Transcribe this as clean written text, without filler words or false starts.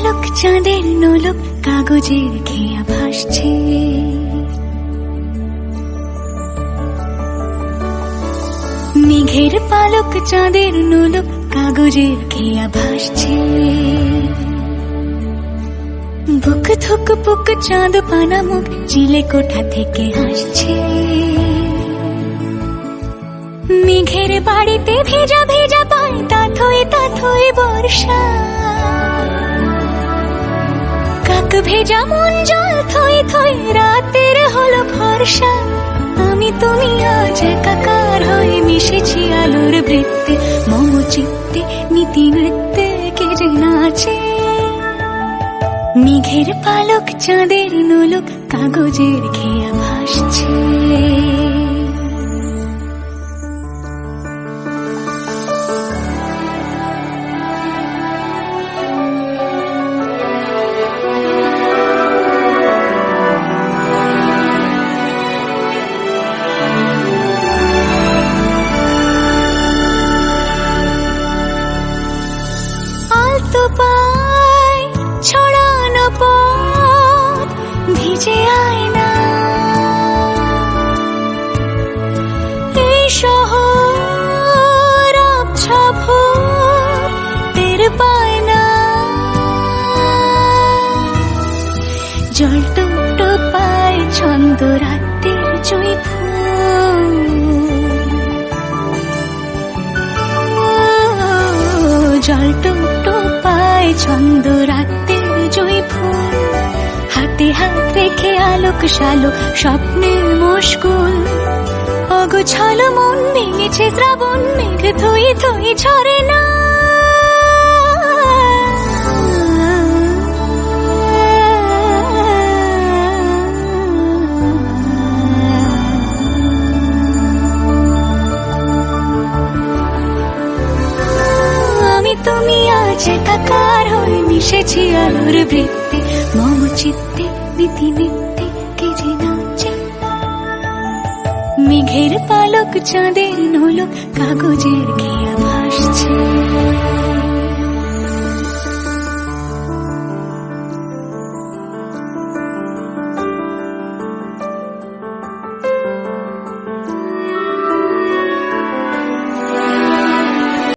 পালক চাঁদের নোলক কাগজের খেয়া ভাসছে। মেঘের পালক চাঁদের নোলক কাগজের খেয়া ভাসছে। বুক থুক পুক চাঁদ পানা মুখ চিলে কোঠা থেকে হাসছে। মেঘের বাড়িতে ভেজা ভেজা পায় তাথই বর্ষা। কাক ভেজা মন জল থই থই রাতের হলো ফর্সা। আমি তুমি আজ একাকার হয়ে মিশেছি আলোর বৃত্তে। মম চিত্তে নীতি নৃত্যে কে যে নাচে। মেঘের পালক চাঁদের নোলক কাগজের খেয়া ভাসছে। আলতো পায় ছড়ানো পথ ভিজে আয়না। এই শহর আবছা ভোর টের পায় না। জল টুকটো পায় ছন্দ রাতের জুঁই ফুল। জল টুকটো পায় ছন্দ রাতের জুঁই ফুল। হাতে হাত রেখে আলোক শালোক স্বপ্নের মশগুল। অগোছালো মন ভেঙেছে শ্রাবণ মেঘ থই থই ঝরে না। আমি তুমি আজ একাকার হয়ে মিশেছি আলোর বৃত্তে। মম চিত্তে নীতি নৃত্যে কে যে নাচে। মেঘের পালক চাঁদের নোলক কাগজের খেয়া ভাসছে।